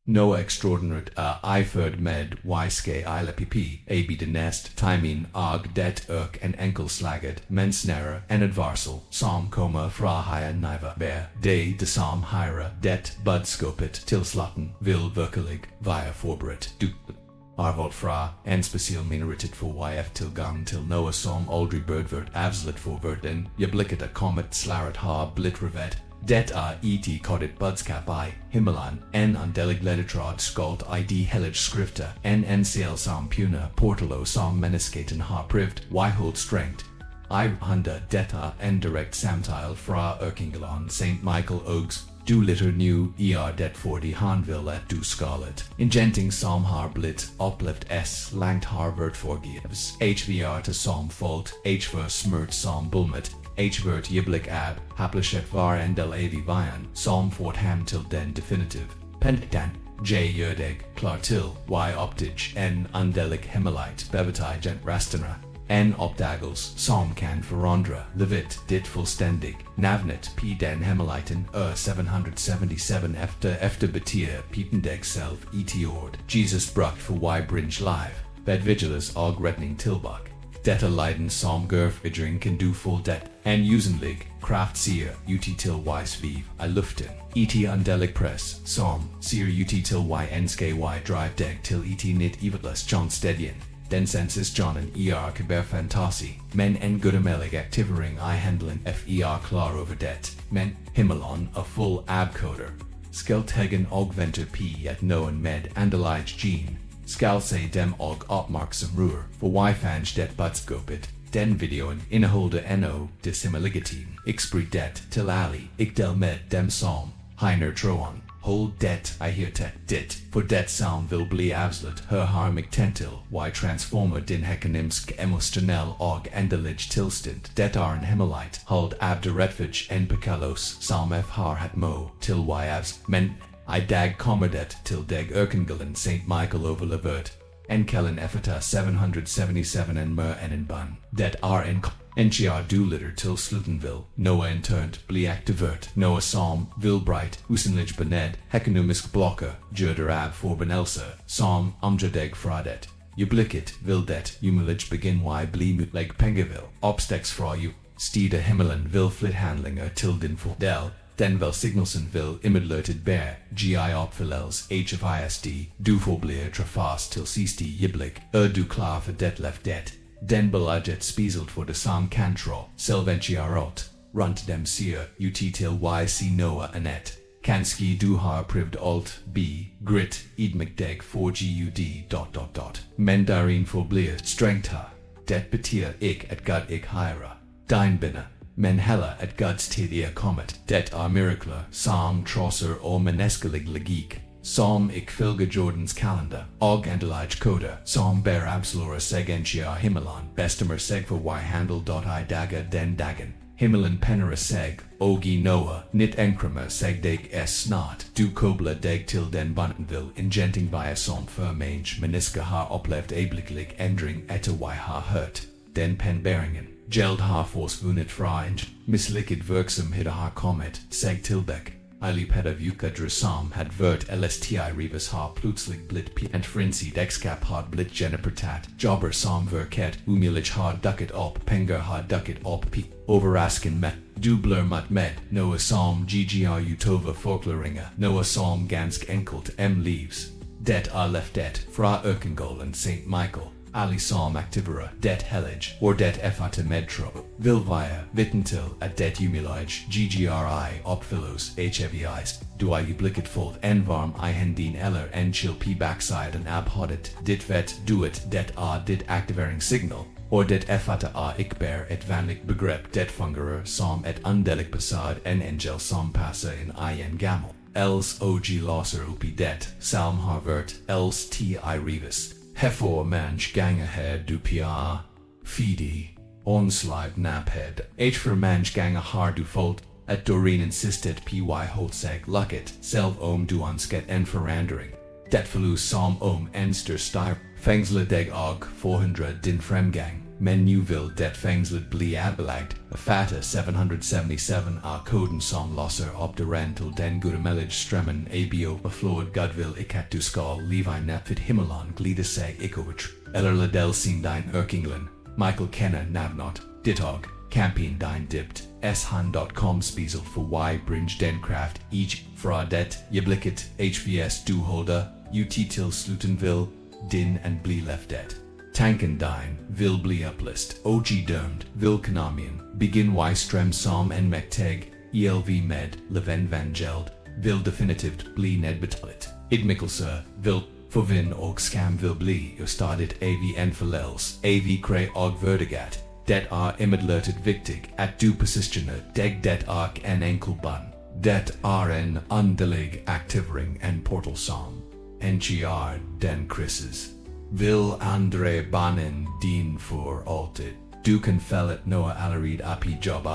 Noah extraordinært iferd med yske pp, ab de nest timin og det en enkelslaget mensnære en advarsel som kommer fra higher niva bear de som hyra det budskopet til slutten vil virkelig via forberedt du. Arvold fra en speciel minoritet for yf tilgang til Noah som aldrig birdvert avslet forvert en øyeblikket kommet slaret har blitt revet. Det et koddet budskap I himmelan en andelig ledetråd skuld id hellig skrifter en sel som puna portalo som mennesketen har privt hold strengt. I hunda detta en direkt samtile fra Erkingelon St. Michael Ogs du litter nu det 40 hanvil at du skalet. Ingenting som har blitt uplift langt har vert forgives. Hvr til som fault, hvr smert som bulmet. Hvert øyeblikk ab, haplichet var endel avi vian, som fort ham til den definitive. Pentan, jødeg, klar til, optig, en andelig hemmelighet, bevetij gent rastana. En opdagels, som kan forandre, levit, dit fuldstændig, navnet, den hemmeligheten, 777 efter betier, pipendeg selv, ord, Jesus brugt for bringe live, bedvigilis og retning tilbak. Detta leiden som gurfvidring kan du full det, en usenlig, kraftig, til sviv, I luften. Andelig press, som, sier til nsk drive deg til nit evetles John Stedien. Den senses Johnen kaber fantasi, men en guddommelig aktivering I handlen klar over det, men himmelon a full abcoder. Skeltegen augventer at noen med andelig gene. Skal se dem og opmerksom ruer, for fange det budskopet, den videoen inneholder no dissimiligatin, exprit det til ali, del med dem som, heiner troen, hold det I hear dit, for det som vil bli avslut her har tentil, transformer din hekanimsk emotionell og andelig tilstand, det en hemmelighet, hold abderetvig en pekalos, som har hat mo, til avs, men, I dag kommer det til deg Erkengelen St. Michael overlevert, en kellen Efatá 777 en en bønn, det en du litter til slutten vil, Noah internt bli aktivert, Noah som vil bright, usenlig bened, hekonomisk blokker, jøder ab forbenelse, som deg fra det. Øyeblikket vil det umelig begin bli mutleg pengevil, opsteks fra stida himmelen vil flythandlinger til din fordel, den velsignelsen vil imidlertid bære, opfyllels hfisd, du forbliver trafast til sidste øyeblik, du klar for det left det. Den belaget spiselt for det som kantro, selventiarot, rundt dem siger, til Noah anet. Kanski du har privd alt, grit, idmægdeg for gud, Men darin forbliver strengtha. Det betyr ikke at Gud ikke hyra. Din binder. Men heller at Guds tid kommet, det mirakler, som trosser og menneskelig logik, som følger Jordans kalender, og andelig koder, som bærer absolurer seg himmelan, bestemmer seg for handel. I daga den dagen, himmelen penner seg, og I Noah, nit enkremer seg deg snart, du koble deg til den buntenvil, ingenting via som for mennesker har opplevd øyeblikkelig endring etter har hørt, den penbæringen. Geld har forsvunnet fra en mislykket virksomhed har kommet seg tilbake. Ilipet av ukadre som had vert lsti rivas har plutselig blitt and frenzied ekskap har blitt gjenoprettat. Jobber som virket umulig har dukket opp, penger har dukket opp overrasken med. Du blir mot med, noe som ggr utova forklaringer, noe som gansk enkelt leaves. Det leftet fra Erkengelen St. Michael. Ali som aktivera det hellig, or det Efatá medtro, vilvia, vittentil at det umulig, ggri opfillos, hvis, du øyeblikket fullt en varm hendin eller en chill backside en abhodet, dit vet duet det dit aktivering signal, or det Efatá ikber et vanlig begrep det fungerer som et andelig passord en angel som passer in en gammel, els og losser upi det, salm harvert, els ti rivas. Hefor manch gangahed du pia, fidi, onslive naphead, for manch ganga har du fold, at Doreen insisted py holdseg lucket, selv du unsket en forandring. Det forlus som enster styr, fengsle deg og 400 din fremgang. men nu vil det fængslet bli adelagt. Efatá 777 koden som losser op døren til den guddommelige strømmen overflod Gud vil ikke at du skal leve nefet himmelon glide sig ikke over, eller lade sin din ørkinglen. Michael kender navnot, dit og, camping din dybt, han.com spiesel for bringe den kraft, fra det øjeblikket, hvs du holder, ut til slutten vil, din and bli leftet. Tanken din vil bli uplist, dømt, vil konomien, begin strøm som en mægtig, elv med, levenvangeld, vil definitivt bli nedbetalet. Idmikkelse vil, forvind og skam vil bli stadigt en forlels, kræ og verdigat. Det imidlertid vigtig at du positioner deg det en enkel bønn. Det en underlig aktivering en portal som. Enchiar den krisis. Vil andre banen din for altid. Du kan fællet noe allerede i jobb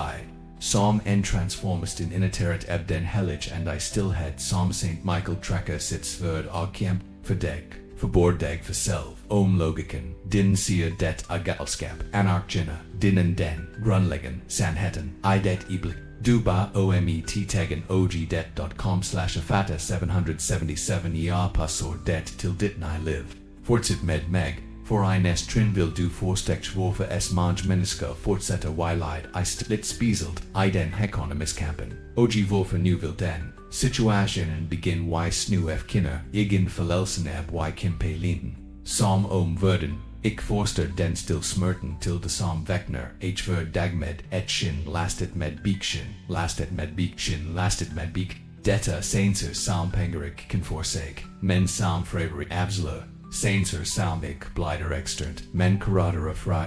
som en transformist in initeret eb den hellig and I stillhed som St. Michael trekker sitt sverd og kjemp for deg. Forbord deg for selv, logikken, din sier det galskap, anarkjene, din en den, grunnleggen, sannheten, det øyeblikk. Du ba tegen det.com/Efatá 777 passord det til dit nye liv. Fortsæt med meg, for næst trin vil du forstekt hvorfor mange mennesker fortsætter wejleit stillet spiselt den økonomiskampen. Hvorfor nu vil den situationen begin snu kinder, igen forlelsen ab kæmpe linden. Som verden, ik forster den stil smørten til det som vækner, for dagmed shin lastet med bik, detta senser som pengerik kan forsake, men som freveri absolut. Senser som ikke blider eksternt, men karatera fra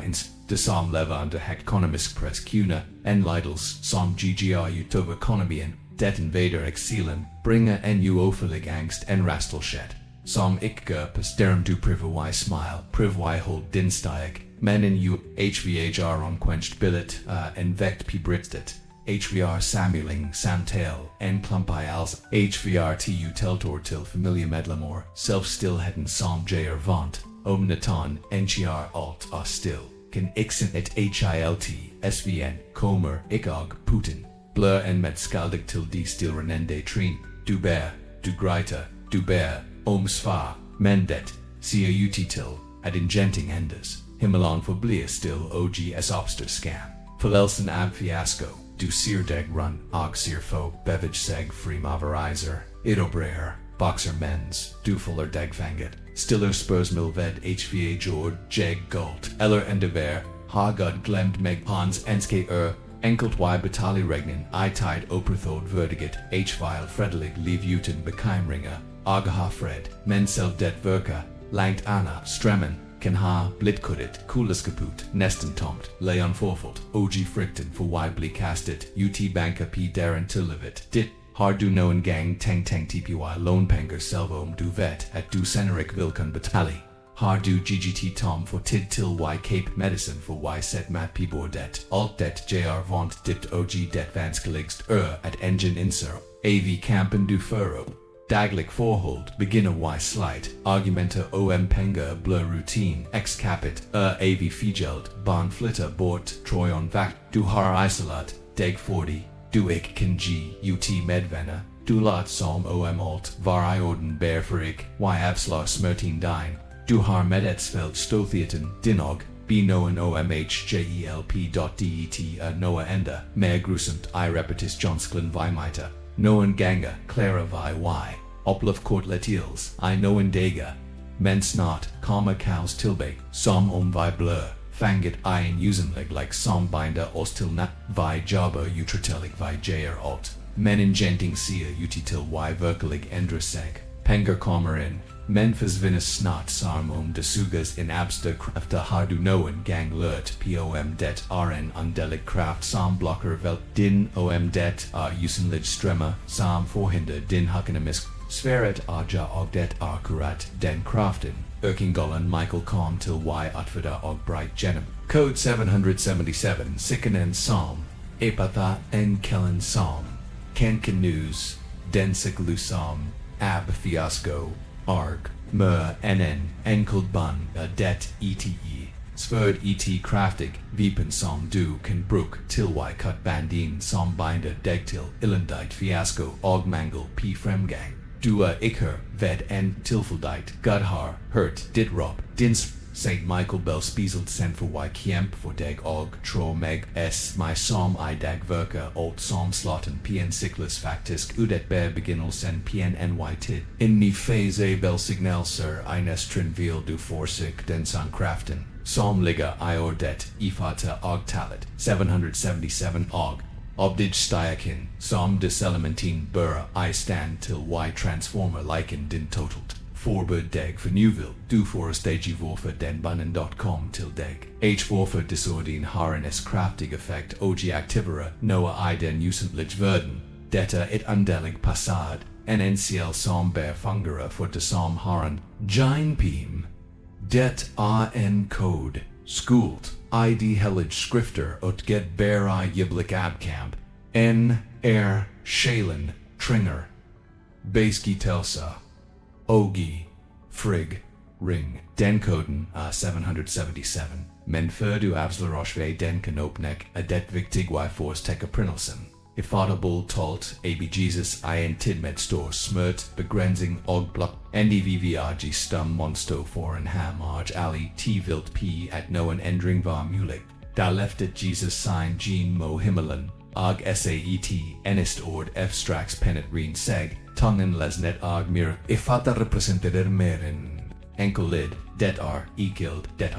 det som lever under økonomisk pres kuna, en lidels som ggr utov økonomien, det invader exilen, bringe en uoffelig angst en rastelskjett. Som ikke gør posterum du privy smile, hold din steg, men en hvhr omquenched billet, en vekt pibristet, hvr samuling samtal, en klumpi als, hvr tu teltor til familiemedlemmer, self-stillheden som jager vant, naton, nchiar alt og still, kan iksen et hilt, svn, kommer, ikog, Putin, blur en med skaldig til de stilrenende trin, du bær, du greiter, du bær, svar, men det, siger til, at ingenting endes, himmelon forbliver still ogs opster skam, forlelsen ab fiasko, du sier deg run, og sier få, bevage seg frimaverizer, idobrer, boxer mens, du fuller deg fanget, stiller spørsmål ved hva jord, jeg gold, eller endever, har god glemt meg hans enske enkelt bataljeregnen tid opprethod verdiget, hvil fredelig liv uten bekymringer, ha fred, men selv det virker, langt anna, strømmen, kan ha blitkuddet, kuleskaput, næsten tomt, leon forfuldt, frygten for bli kastet, banka p deren til livet, dit, har du noen gang tænkt tpy lånpenger selv du vet at du senere vil kan betale. Har du ggt tom for tid til cape medicine for set mat p-bordet, alt det jr vant dit det vanskeligst at engine inser, av kampen du fører. Daglig forhold, beginner slight, argumenter penger blur routine, capit, av figeld, bon flitter bort, troyon vakt, du har isolat, deg 40, du ikke kan ut medvenner, du lot som alt, var orden bær for ikke, abslar smertin din, du har med etsfeld stothieten, dinog, noen omhjelp.det noe enda, mer grusomt repetis jonsklen vimita, noen ganga, clara vi opluft kortletils, noen dega, men snart, kaus tilbake, som vi blur, fanget en usenlig like som binder os til nat, vi jobber utratellig vi jager alt, men ingenting siger til virkelig ændre sig, penger kommer ind, men forsvindes snart som det suges in abster kræfter har du noen gang lært det en underlig kraft som blokker vel din det usenlig strømmer som forhinder din økonomisk sfæret aja og det akkurat den kraften, økingollen Michael kom til utfødda og bright gennem. Code 777 sikkenen som, Efatá en kellen som, kenken news, den siklu som, ab fiasko, arg, enkel bønn, det ete, Sverd et kraftig, vipen som du kan bruk til y cut bandin som binder deg til elendigt fiasko og mangel p fremgang. Du ikke ved en tilfeldigt God har hørt dit råb, din St. Michael Bell spiselt send for y kjemp for deg og tro meg s my som I dag virker alt som slotten pn sikles faktisk udet bear begynnelsen pn ny tid. Inni phase bell signal sir I nestrin vil du forsik den som kraften. Som ligger I ordet Efatá og talet 777 og obdig stiakin som deselementin burra I stand till y transformer liken din totalt. Forbud deg fornye du forestegi hvorfor den bannen.com til deg. H hvorfor desordin har en kraftig effekt og aktivere noe I den usentlig verden. Dette et underlig passord, en NCL som bær fungere for det som har en giant pim. Det en code, skult, ID hellig skrifter og get bær øyeblikk abkamp, sjælen, tringer, basgitelsa, ogi, frig, ring, den koden 777, men før du avslører ved den kan åpnek det viktig forstekke prinelsen. Efatá talt Jesus en tid med stor smert, begrænsning og blok, ndvvrg stum monsto for en hamage ali vilt p at noen ændring var mulig. Da leftet Jesus sign Jean mo himmelen, og saet enest ord f strax penetrin seg, tongen lesnet og mir. Efatá representerer mer enkel lid, det ikild, det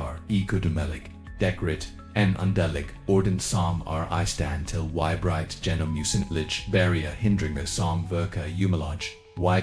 guddommelig, dekrit, en underlig orden som I stand til y bright gennom usentlig barrier hindringer som virker umelage, y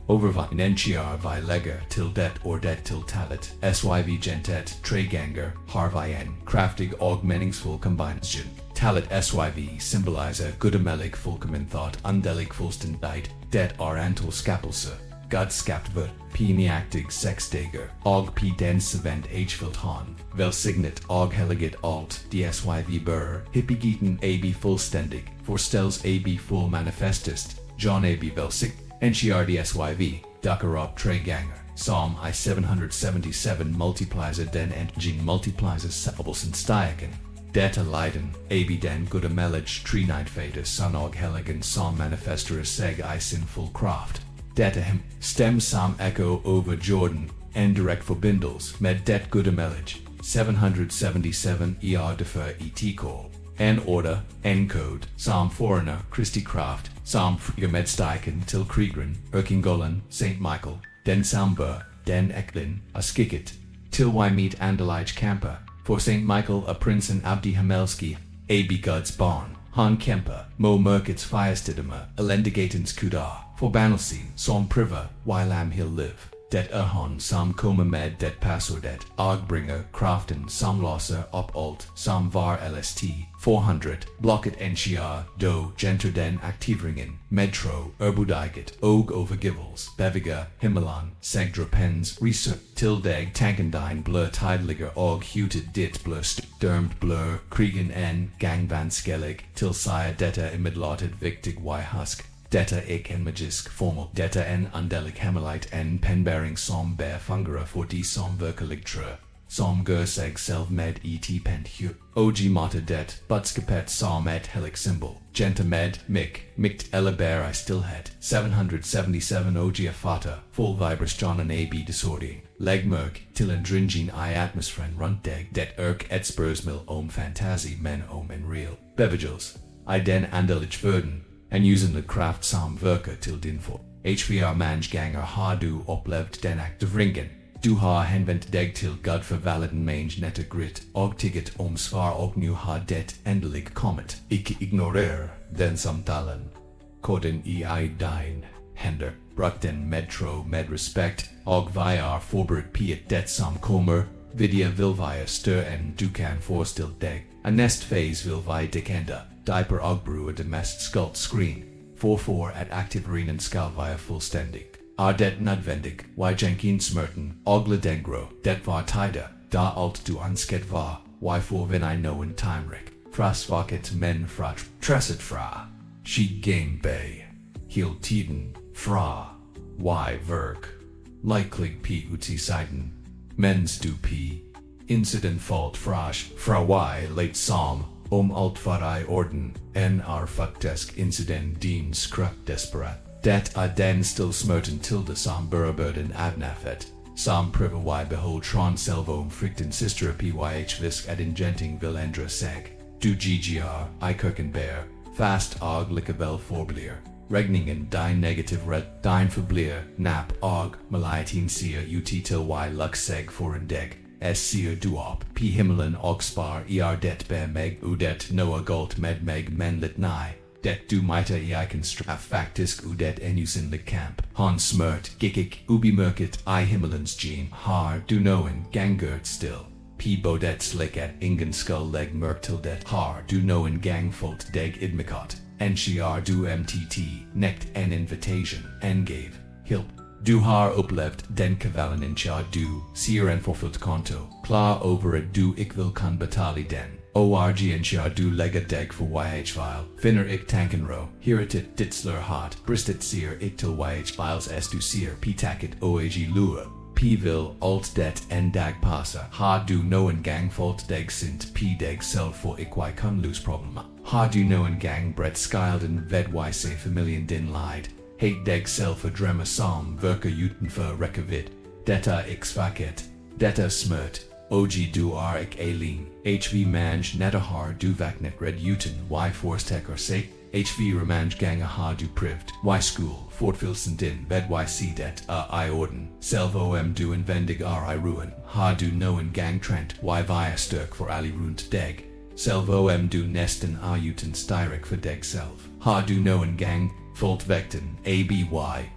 overvejen vi legger til det ordet til talet, syv gentet treganger harvejen kraftig og meningsfull kombination. Talet syv symboliser guddommelig fullkommenthought underlig fullstendigt, det antal skapelse, God skapt vert, p neaktig sexdager, og p den savent agefyldt han, velsignet og helliget alt, dsyv bør, hippigeten ab fullstændig, forstels ab full manifestest, John ab velsig, nciar dsyv, dukker op tre ganger, Psalm I 777 multiplies den enten multiplies sabelsen stiaken. Detta leiden, ab den guddommelig trinitfader son og helligen som manifesterer seg I sinful kraft. Detta hem, stem som echo over Jordan, en direct forbindels med det guddommelig, 777 defer et call. En order, en code, som foreigner, Christi kraft, som friger med stiken til krigeren, Erkingolen, St. Michael, den som bør, den eklin, skikket, til y meet andelig camper, for St. Michael prinsen abdi Hamelski, ab Guds barn, han kemper, mo mørkets firestidemmer, elendigatens kudar, forbannelsen som priver, lam he'll live. Det han som kommer med det passordet, og bringer kraften som låser op alt, som var LST, 400, blokket nciar, do, genter den aktiveringen, metro, urbudiget, og overgivels, beviger, himmelan, segdrapens, research, til deg tankendine blør tidligger og hutet dit blør størmt blør, krigen en, gangvanskelig, til sire dette imidlottet vigtig husk. Detta en magisk formel, detta en underlig hemmelighet en penbæring som bær fungere for de som virkelig trør, som gør sig selv med et pent hyr, og motta det, budskapet som et hellig symbol, genta med, migt eller bær I stillhed, 777 og Efatá, full vibrationen ab desording, legmørk, til en dringen I atmosfæren rundt deg, det et spørsmål om fantasi men om en real, bevegels, I den underlig verden, en usende kraft som virker til din for. Hvr mange ganger har du opplevd den aktiveringen. Du har henvendt deg til God for validen mange netter grit, og tigget om svar og nu har det endelig kommet. Ikke ignorer den samtalen. Koden I din hender, bruk den med respekt, og vi forberedt på det som kommer. Videre vil vi større enn du kan forestille deg. A nest phase vil vi dekende. Diaper og bruger det mest skult screen. For at aktiveringen skal være fullstændig. Det nødvendig, jenkins smerten, og ledengro, det var tider, da alt du ønsket var, for vin I noen timerik. Fra svaket men fra tresset fra. She game bay. Heel tiden, fra. Virk. Likely p uti siden. Mens du p. Incident fault frasch, fra y late psalm, alt varai orden, en faktisk incident dien skrup desperat. Det den stil smerten tilde som buraburden adnafet. Som priva y behold tron selvom frikten sister pych visk ad ingenting vilendra seg. Du ggr, I kirkenbear, fast og likabel forblier. Regningen dine negative red, dine forblier, nap og, malaitin seer ut til y lux seg for en deg. S seer duop, p himmelen og spar det be meg udet noa golt med meg menlit nai. Det du mita ikenstraf faktisk udet enusin the camp. Han smert, gikik, ubi mørket I himmelens gene. Har du noen gangert still. P bodet slick at ingen skull leg merk til det. Har du noen gangfolt deg idmikot. NCR du MTT, nekt en invitation, en gave, hilp. Du har upplevd den kvelden in cha du, sier en forfulgt konto, klar over at du vil kan betali den. Org en cha du legga deg for yh-file, finner tankenro, hiratit ditzler hot, bristet sier til yh-files s du sier p-tacket oag lua. P-vil alt det en dag passa, ha du noen gang fault deg sint p-deg selv for ikwy kun lose problema. Ha du noen gang brett skilden ved y se familien din lide. Hate deg selv for drømme som virker utenfor rekkevidd. Detta x-faket, detta smert, og du ik alene, hv mange netta har du vaknet red uten y forstekker seg, hv remange ganga har du privd, y school, fortvilsen din ved y si det I orden, selvom du invendig I ruin, har du noen gang trent y via styrk for ali runt deg, selvom du nesten uten styrik for deg selv, har du noen gang Volt vecten, ABY,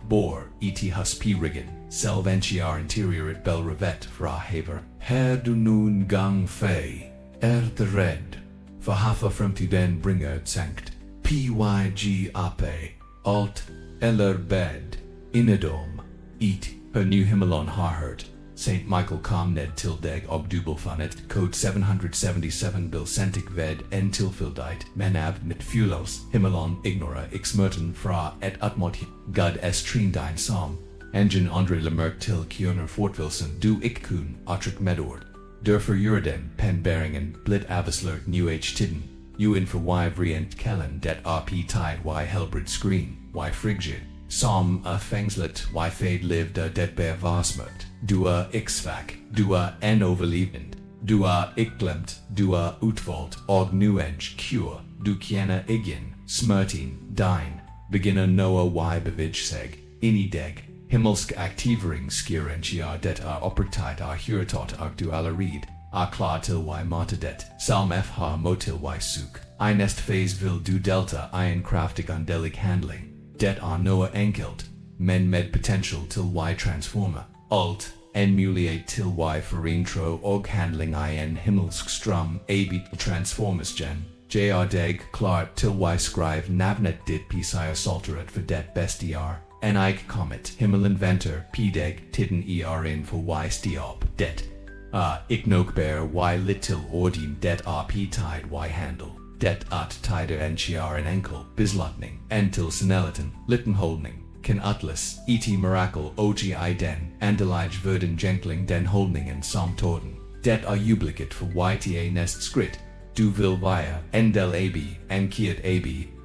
bor, et husp-riggen, selventiar interior et bel revet fra haver. Her du noen gang fe, de red, for haffa fremtiden bringer sankt, pyg ap, alt, eller bed, inedom, et, her new himmelon har hørt. St. Michael kom ned til deg og dubelfunnet, code 777 bil sentik ved en tilfildite, men av net fulos, himmelon ignora xmerten fra et utmot gud s trindine som, engine andre lemerk til kjørner fortvilsen du ikkun, atrik medord. Derfor jurden, penberingen, blit avislert new tiden, in for y vrient kellen det rp tide y helbrid screen, y frigid. Som fengslet y fade lived det bear vasmert. Dua x-fac, dua en overlevend, dua ikglemt, dua utvalgt, og nueng cure, du kjenne igen, smertin, dine, beginner noa y bevij seg, inni deg, himmelsk aktivering skirentiar det oppertid huratot du allerid, klar til y Motta Det, salm fh motil y søke, I nest phase vil du delta en kraftig ondelig handling, det noa enkelt, men med potential til y transformer. Alt, en mulighet til y for intro og handling en himmelsk strum abit transformisgen, jr deg klart til y skrive navnet dit pisier salteret for det bestiar, en ik comet himmelinventor p-deg tiden in for y stiop, det. Iknokber y littil ordin det p-tide y handle, det tider en enkel, bislutning, en til seneliten, littenholdning. Kan atlas, et miracle ogi den, andelij verden jenkling den holdningen som torden. Det øyeblikket for yta nest skridt. Du vil via, endel ab, en kiet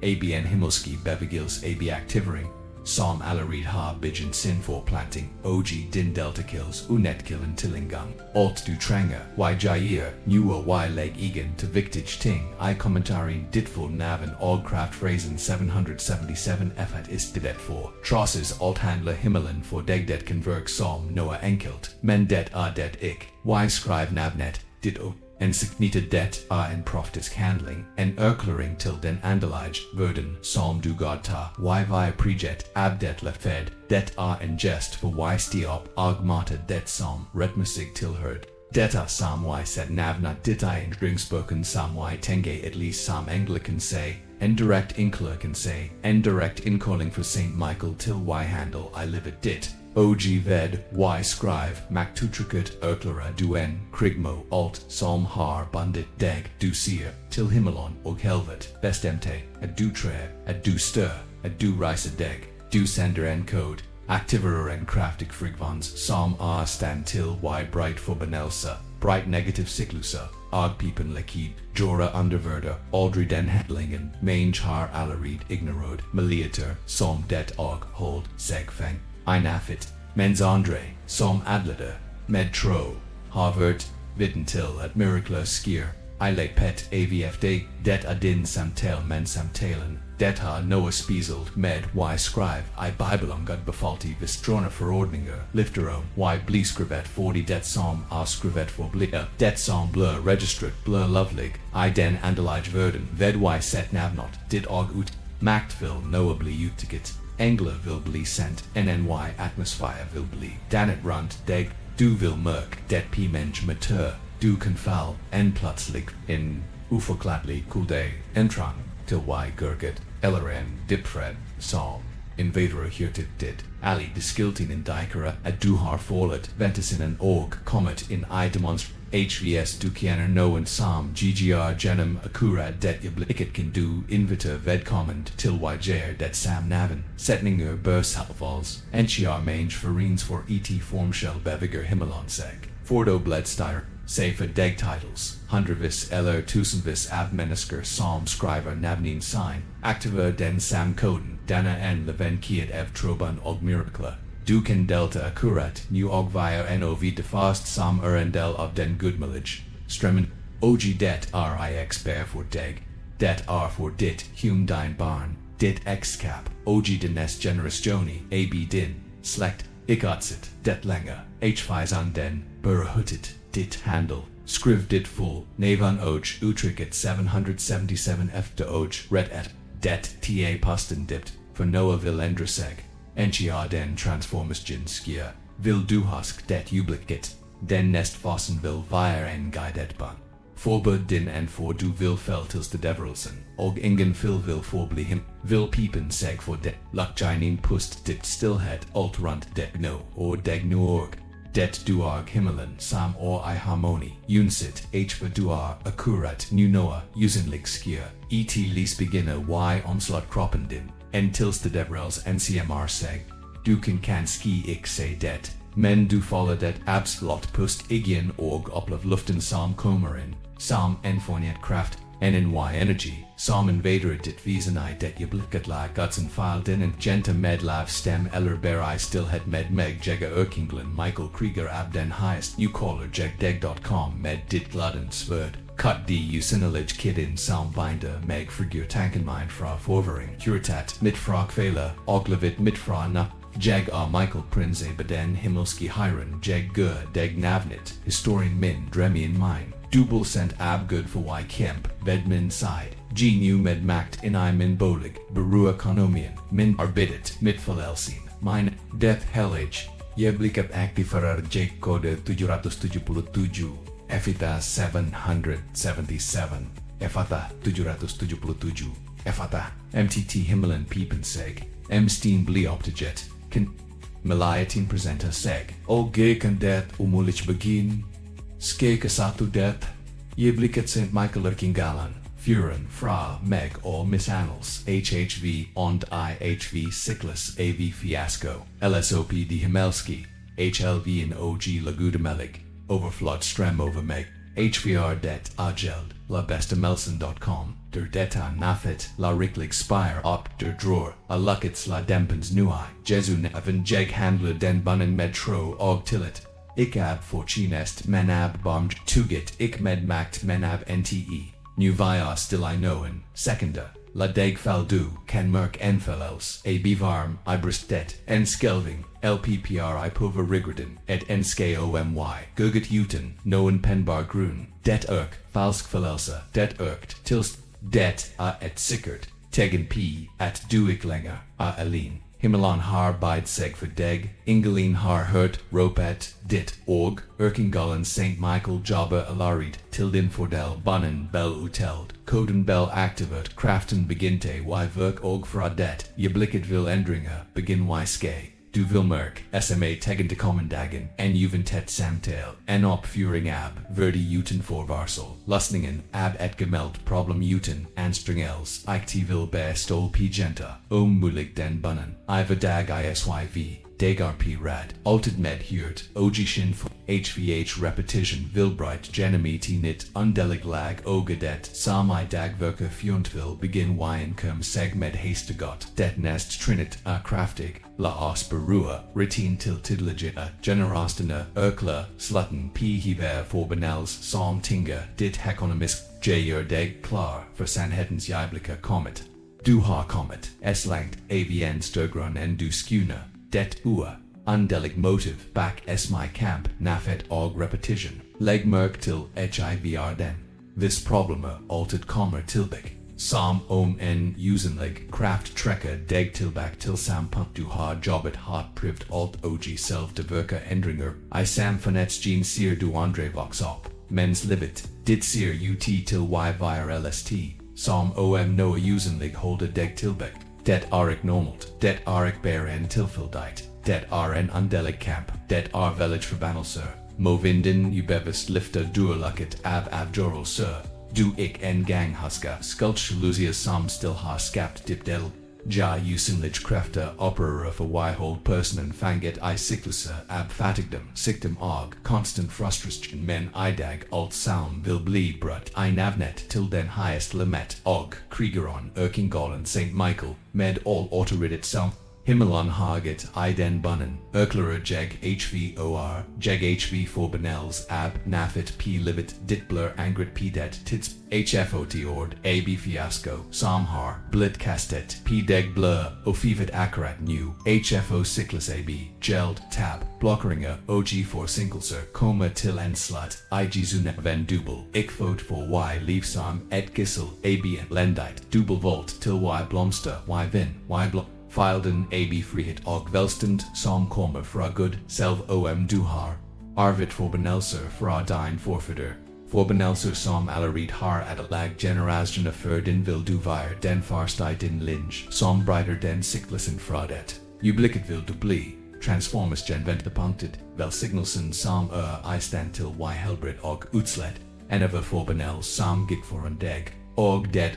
ab en himmelski bevigils ab aktivering. Som allerid har bigen sin forplanting, og din delta kills unetkillen tillingang. Alt du tranger, y jair, newer y leg igen til vigtig ting, I kommentarin ditful naven og kraftfrasen 777 effat ist det for. Trosses alt handler himmelen for deg det konverk som noa enkelt, men det det ik, y skrive navnet, dit o. En signetet det en proftisk handling, en erklering til den andelij, verden, som du godta, y via prejet, abdet lefed, det en gest for y stiop, og Motta Det som, retmusig tilhørd. Detta som y set navnat dit en dringspoken som y tenge at least som Anglican say, en direct inkler kan say, en direct incalling for St. Michael til y handle I live at dit. Og ved, y skrive, maktutrikut, erklera duen, krigmo, alt, som har bandit deg, du sier, til himmelon, og helvet, bestemte, at du trer, at du stør, at du reiser deg, du sender en code, aktiverer en kraftig frigvans, som stand til y bright for benelse, bright negative cykluser, og piepen lekid, jora underverder, aldri den hetlingen, mange har allerid ignorod, meliater, som det og hold, segfeng, einafit, mens andre, som adleder, med tro, harvert, vitten til at miracler skier, I pet avfd, det adin samtal men samtalen, det har Noah spieseld med y skrive, I bibelum god befalti vistrona forordninger, lifterom, y bli skrivet 40 det som skrivet for blia, det som blur registret blur lovelig, I den andalige verden, ved y set navnot, dit og ut, magt vil Noah bli utiget, engler vil bli sendt, nny atmosfære vil bli, danet rundt deg, du vil mørk, det pimenge matur, du kan fall, en plutselig, in uforklarlig kulde, entran, til y gurget, eller en dipfred, som, invadere hyrtet dit, ali deskiltin in dikere, at du har forlet, ventis in en og, kommet in I demonstr, hvs du kjenner noen som ggr gennem akkurat det øyeblikket kan du inviter vedkommende til yger det sam naven, setninger bør salvals, entiar mange forens for formskjell beviger himmelonseg, fordo bledstyr, say for deg titles, hundredvis eller tusenvis av mennesker som skriver navnin sign, aktiver den sam koden, dana en leven kiet ev troban og mirakler. Du kan delta akkurat, nu og via nov de fast som en del av den guddommelig, strømmen, og det ix bær for deg, det for ditt hum din barn, ditt ekskap, og den nest generationi, ab din, slekt, ikotsit, det lenge, fis den, burhuttet, dit handel, skriv dit full, navan utrykket 777 efter ret et, det ta posten dipt, for Noah vil endre seg, entiar den transformisgen skier, vil du husk det øyeblikket, den nest fossen vil vire en guidet bønn. Forbud din en for du vil fell til stedevrilsen, og ingen fil vil forbli him, vil pipen seg for det, lukjinin pust dit stillhet alt rundt det no, og deg no org. Det du og himmelen sam og I harmoni, unsit for du akkurat nu Noah, usenlig skier, lis beginner y omslott kroppen din, en tilstedevrels ncmr seg. Du kan ski se det, men du follow det absolut pust igen og oplev luften som kommer in, som enfornet kraft, NNY energy, som invader dit visen I det øyeblikket la gutsen file din en genta med lav stem eller ber I stillhet med meg jegga Erkinglen Michael Krieger ab den highest newcaller jegdeg.com med dit gludden sverd, cut de usinelig kidin som binder meg figur tanken mind fra forvering, hurtat mit fra kvæle, oglevit mit fra na, jeg Michael Prinze beden himmelski hyren jeg deg navnit, historien min dremien mine. Dubel sent ab good for y kemp, ved min side, genu med makt in I min bolig, beru economian, min arbidit, mit falelsin, mine, death hellage, øyeblikket aktiverer jeg kode 777, Efatá 777, Efatá 777, Efatá, MTT himmelen piepen seg, Steen bli optiget, kan, Meliatin presenter seg, og kan det umulig begin, Skeke satu det, øyeblikket St. Michael Erkingalen, Furen fra meg og misannels, HHV ond IHV cyklus AV fiasco, LSOP de Himmelski, HLV en OG la Guddommelig, overflod strem over meg, HVR det ageld, la bestemelsen.com, der detta nafit, la riklig spire op der drawer, a luckets la dempens nui, Jesu neven jeg handler den bunnen metro og tillet, Ik ab fortunest menab bombed tugit ik med makt menab nte, nu via still I knowen, seconder, la deg faldu, kan merk enfellels, a bivarm, I bristet, en skelving, lppr I pover rigreden, et en skomy, gurget uten, noen penbar grun, det falsk fellelsa, det tilst, det et sikkert, tegen p, at du ik lenger, aline. Himmelan har bide seg for deg, Ingelin har hørt, ropet, dit, og, Erkingalen St. Michael jobber alarid, tildin fordel bonnen bell uteld, koden bell activert, kraften beginte y verk og fra det, øyeblikket vil endringer, begin y ske, du vil merk, sma tegen de dagen, en juventet samtal, en opfuring ab, verdi uten forvarsel, lusningen, ab et gemeld problem uten, anstringels, ikti vil be stol pigenta, mulig den bunnen, I dag isyv, Dagar P rad, alted med huurt, og shin hvh repetition vilbright genemiti nit undelig lag ogadet sami dagverke fjontvil begin wyen cum seg med hastegot det nest trinit a kraftig, la osperua, retin til tidligita, generostena, slutten p hiver forbenels som tinga, dit hekonomisk, jeur deg klar, for Sanhedens øyeblikk kommet. Du har kommet, langt, avn støgrun en du skuna, det undelig motiv, back my camp, nafet og repetition, leg merk til hivr den. This problemer altered kommer tilbæk. Som en usenlig kraft trekker deg tilbæk til sampunkt du har jobbet hat privt alt og selv de virke ændringer, I samfundets gen sier du andre voks op, mens livet, dit sier ut til vir lst, som noe usenlig holde deg tilbæk. Det ikke normalt, det ikke bare en tilfeldighet, det en undelig kamp, det village forbannelser, må vinden ubevisst lifte duerlukket avgjørel sør. Du ikke engang husker skulptlusia som still har skabt dipdel. Ja usenlig kræfter opererer for hold personen fanget I siklelse fattigdom, sykdom og constant frustration men I dag alt sammen vil bli brutt I navnet til den highest limit og krigeron Erkingalen St. Michael med all autoritet som Himmelon haget I den bunnen, jeg hvor, jeg hv forbenels nafit p livet ditblur angret p det tids hfot ord ab fiasko som har blit kastet p deg blur ofivet akkurat nu hfo cyklus ab geld tab blokkeringer og for sinkelser koma til en slut I jizune ven dubel ikfot for y leave som et gissel ab lendite dubel volt til y blomster y vin y blom Filden ab frihet og velstand som kommer fra Gud selv du har. Arvit forbenelser fra din forfader. Forbenelser som allerid har at lag generasjene før din vil du være den farste din linje som brighter den siklesen fra det. Øyeblikket vil du bli, transformes genvendepunktet, velsignelsen som I stand til y helbred og utslet, eneve forbenels som gik foran deg, og det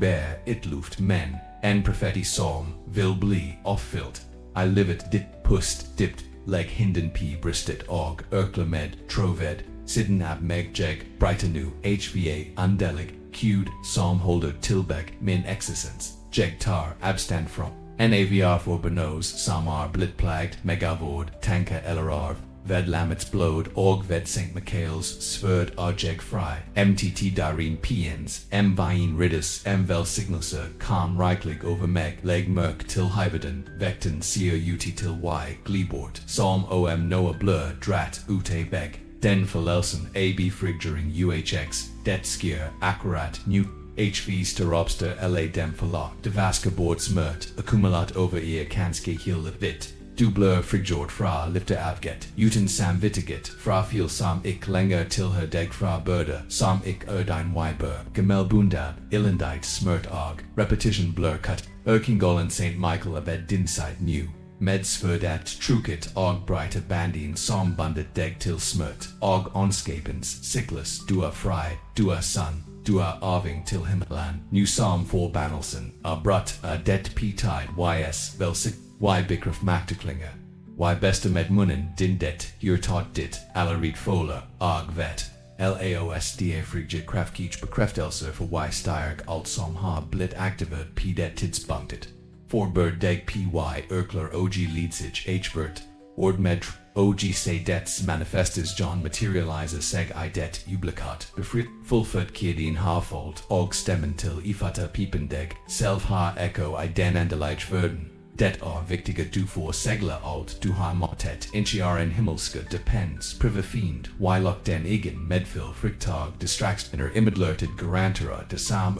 bær et luft men, en profeti som vil bli oppfyllt. I livet dit pust dipt, leg hinden p bristet og med troved, siden ab meg jeg brightenu hva undelig, kud som holder tilbæk min existence, jeg tar abstand from. Navr for benos som blit plagt megavord, tanka eller arv, ved lammets blod og ved St. Michaels svørd og jeg fri, mtt darin piens, veien riddus, velsignelse, kom rikelig over meg, leg mørk til hiveden, vekten sier ut til y, glibort, som noe blør, drat ute beg, den forlelsen ab frigering uhx, det skier, akkurat, nu, HV steropster la dem forlag, de vaske bord smørt, akkumulat over kanske hele vit. Du blør frigjort fra lifte avget, uten samvittighet, fra fil som ik længere tilhører deg fra byrde, som ik din bør, gemel bundab, illendite smørt og, repetition blør cut, Erkingalen St. Michael abed dinsight new, med svørdat trukket og brighte bandin som bundet deg til smørt, og onskapens, siklus, du fri, du son, du arving til himmeland, nu som forbannelsen, brutt det p-tide ys, velsik, y bikraf magteklinger, y beste med munnen din det, taught dit, allerid fola, og vet, laosda frigid kraftkich bekreftelser for y styrk alt som har blit aktivet p det tidspunktet. Forbird deg py og leadsich hvert, ordmed og say dets manifestes John materialiser seg I det øyeblikket, befritt fullført kidin harfold og stemmen til Efatá pipendeg, selv har echo I den endelig verden. Det viktige du får segle alt du har måttet en himmelske depends priva fiend, luk den egen medfil frigtag distraksjoner imidlertid garantera de sam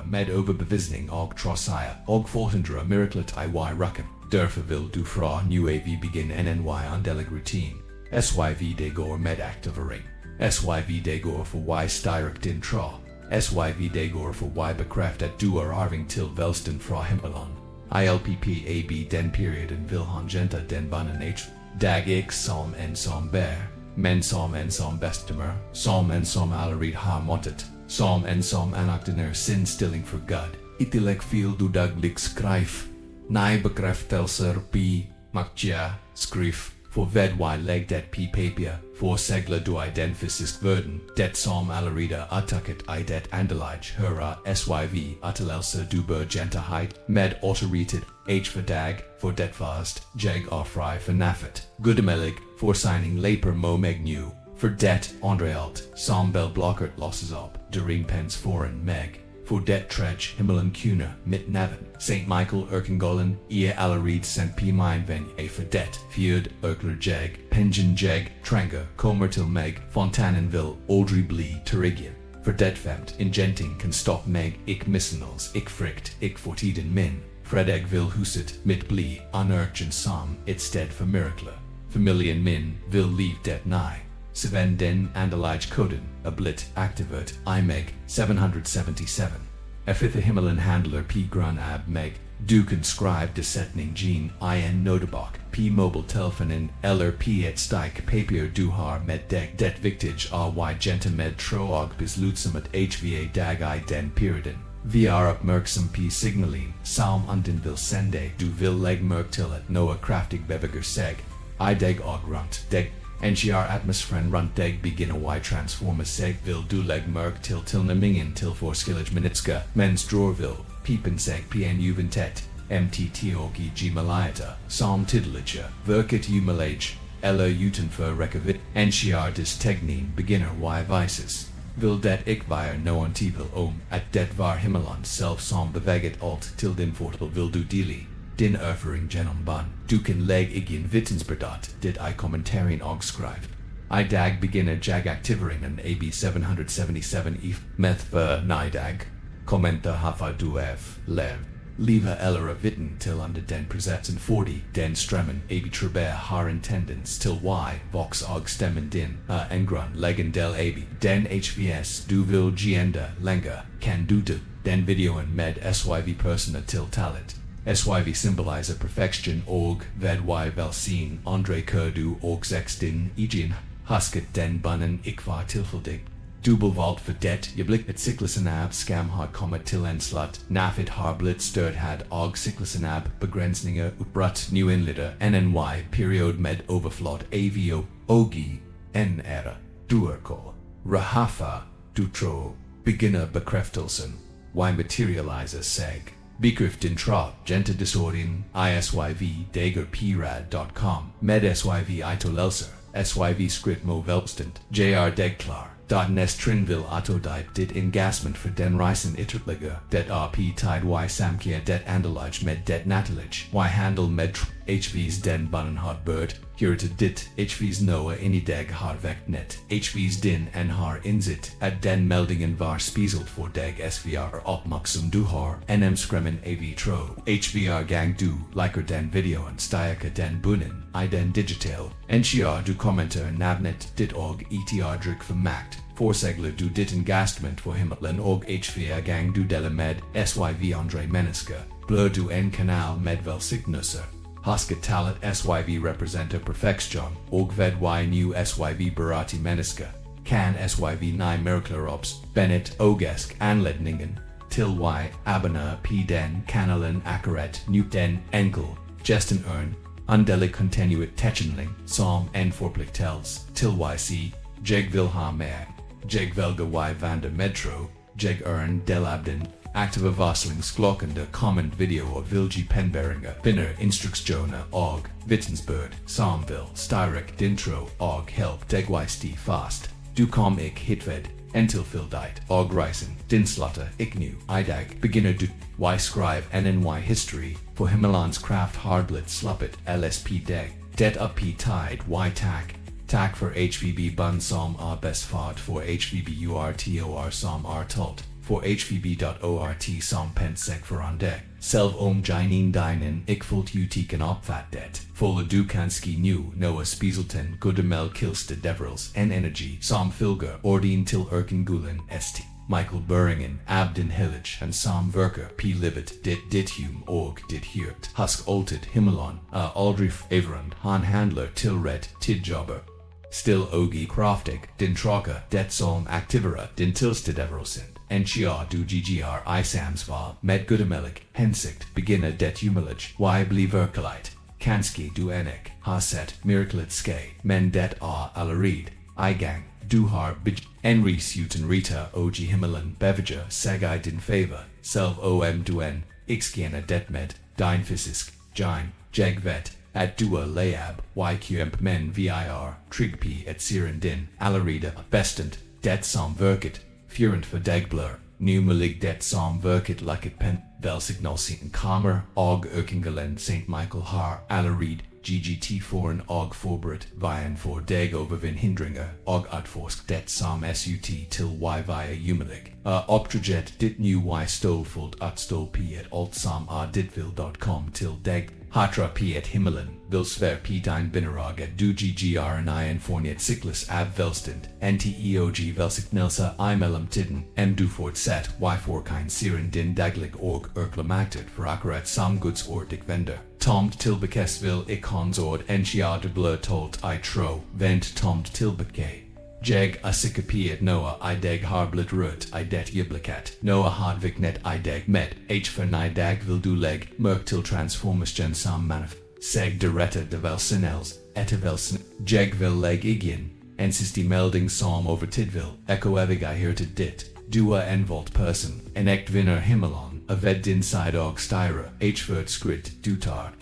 med overbevisning og trossia og forhindra miraclet I rukken. Derfor vil du fra nu av begin nny undelig routine. Syv det går med aktivering. Syv det går for y styrk din tra. Syv det går for y bekreft at du arving til velstand fra himmelon. ILPPAB den perioden vil han genta den bunnen h. Dag ik som bær, men som bestemmer, som allerid har måttet, som anaktener sin stilling for Gud. Itilek fil du daglig skrif, nei bekreftelser p, Makja, skrif, for ved y leg det p papier, for segler du I den fysisk verden, det som allerede uttaket I det andelage høra syv utelelse du bør gentaheit, med autoritet, for dag, for det fast, jeg fri for nafet, Guddommelig, for signing laper mo meg nu, for det andrealt, som bel blokkert losses op, during pens foran meg. For det tredje himmelen kuna mit naven, St. Michael Erkengolen, allerede sent p min ven for det, fjord Erkler jeg, pengen jeg, tranga, kommer til meg, fontanenville, aldrig bli terrigian. For det femt, ingenting kan stoppe meg, ik missenals, ik frikt, ik fortiden min, fred jeg vil huset, mit bli, anerken som, et sted for mirakler. Familien min, vil leave det nigh. Seven den andelage koden, blit activert, I meg, 777. Fifth himmelen handler p grun ab meg, du kan scribe de setning gene, in notebok, p mobile telefonen, eller p et stike papier du har med deg, det viktig y genta med troag beslutsomt hva dag I den perioden. Vi uppmerksam p signalin, salm unden vil sende, du vil leg merk til at noe kraftig beveger seg, I deg og runt, deg, NGR atmosfæren rundt deg begynner y transforma seg vil du leg merk til nemingen til forskillage minitska, mens dror vil, pipen seg pn juventet, mtt og gemaliata, som tidlige, verket jumalage, eller utenfor rekavit, NGR des tegnin beginner y vices. Vil det ik vire noen tipel at det var himmeland self som beveget alt til din fortel vil du dili. Din erfaring genom bønn, du kan leg igjen vittensbyrdat, dit I kommentarien og skrive. I dag begynner jag aktiveringen AB 777 med ny dag. Kommenta hafa du lev. Leva eller vitten til under den presetsen 40, den strømmen AB trebær har en tendens til y, vox og stemmen din, engrun leggen del AB, den hvs du vil genda lenga, kan du do, den videoen med syv persona til talet. SYV symboliser perfection og ved y velsin Andre Kurdu og sextin igen husket den bunnen ik var tilfældig. Dubbelvalgt for det øyeblikk et sikkelsenab skam har kommet til en slut, nafit har blitt størt had og sikkelsenab begrænsninger utbrudt nu indlitter NNY period med overflod avio ogi era duerkol rahafa du tro beginner bekræftelsen y materialiser seg. Bekræften tra, genta disordin, isyv-dagerprad.com, med syv itolelser, syv script mo velbestent, jr degklar, .nes trinville autodite dit engasment for den rejsen ytterligere, det rp tid y samkia det andelage med det natalige, y handel med hvs den bunnen har burt, hørte dit, hvs noe inni deg har vekt net, hvs din en har inzit, at den meldingen var spiselt for deg svr oppmerksom du har, nm skremmen av tro, hvr gang du, liker den videoen styrker den bunnen, I den digital, NCR du kommenter navnet dit og etr drik for makt, forsegler du dit engagement for himmelen og hvr gang du dele med, syv andre mennesker, blør du en kanal med velsignelser. Hospitalet syv representer perfection, og ved y nu syv berati mennesker, kan syv ni miracler ops, Bennett ogesk anledningen, til y abana p den kanalen akkurat nu den enkel, gesten undelig kontinuet techenling, som en forpligtels, til y c, jeg vil ha mer, jeg velger y vander metro, jeg delabden, aktive varslingsklokkende comment video og vilgi penberinger, binner instruksjoner og vittnesbyrd, som vil styrke dintro og help deg sti fast. Du kom ik hitved, entilfildite og reisen, din slotter ik nu, I dag beginner du, y skrive nny history, for himmelans kraft har blitt sluppet lsp deg, det up tide y tak for hvb bun som best fod for hvb urtor som tolt. For hvb.ort som pensek for andek, selv ginin dinen ik fullt utiken opfattet, fulle du kanski nu noa spiselten Guddommelig kilste devrils en energy som filger ordin til erkengulen st. Michael Beringen, abden hillage and som verker p livet dit hum og dit hirt, husk oltet himmelon, aldrif averand han handler til ret tid jobber. Still ogi kraftig, din troka, det som aktivera, din tilste devrilsen. NCR du GGR I samsvar med Guddommelig hensigt beginner det humalige y bli verkelighet. kanski du enik, har set, mirakelitske, men det allerede, I gang, du har enris uten rita og himmelen beviger seg I din favor, selv om duen, ikskiana det med, din fysisk, jeg vet, at du leab, yqmp men vir, trigpi et siren din, allerede, bestent, det som virket, furent for degblur, numelig det som virket like pen, velsignelsen kommer, og økingelen St. Michael har allerede, GGT foran og forberedt veien for deg overvinn hindringer, og utforsk det som sut til via umelig. Opdraget dit nu stålfullt utstål et alt som ditvill.com til deg. Hatra et himmelen, vil sver din binerag at du ggr fornet cyklus ab velstand, nteog velsignelse I mellem tiden, du fortsett forkind siren din daglig og erklamagtet for akkurat som Guds ordik vender. Tomt tilbekes vil ikonsord de blø tolt I tro, vent tomt tilbeke. Jeg sikkert Noah I deg har blitt rødt I det øyeblikket. Noah had viknet I deg med, for nei dag vil du legg, mørk til transformasjon som seg derette de velsinnels, velsin. Jeg vil legg igjen, siste melding som over tidvil, evig I hørte dit, du en volt person, ekt vinner himmelon, ved din side og styre, ført skritt, du tar,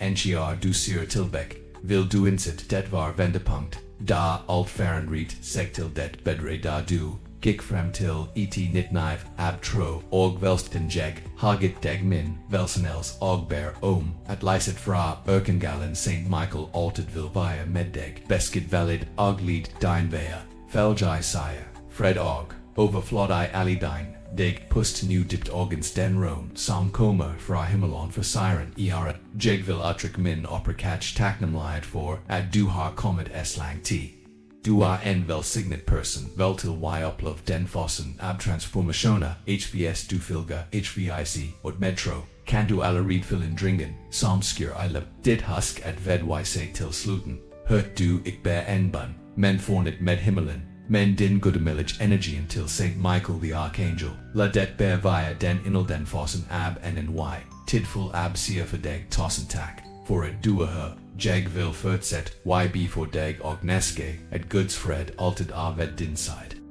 du sier tilbek, vil du inset det var vendepunkt. Da alt farenrit seg til det bedre da du gikk frem til nitniv abtro og velsten jeg haget deg min velsenels og ber at leiset fra Økengalen St. Michael altet vil via med deg besket velid og lid din vea felgi sire fred og overflod I alidine deg pust nu dipt organs den ron som kommer fra himmelon for siren jeg vil utryk min opperkatch taknemlighet for at du har kommet lang tid. Du en velsignet person vel til opplov den fossen ab transformationa hvs du filga hvic og metro kan du allerede dringen som skyer I leb dit husk at ved seg til slutten hørt du ikke en bønn men fornet med himmelen men din guddommelig energien til St. Michael the Archangel, la det bear via den den fossen ab tidful ab sier for deg tossen tak, for et du jeg vil fortsett, be for deg og neske, at Guds fred altet av din side.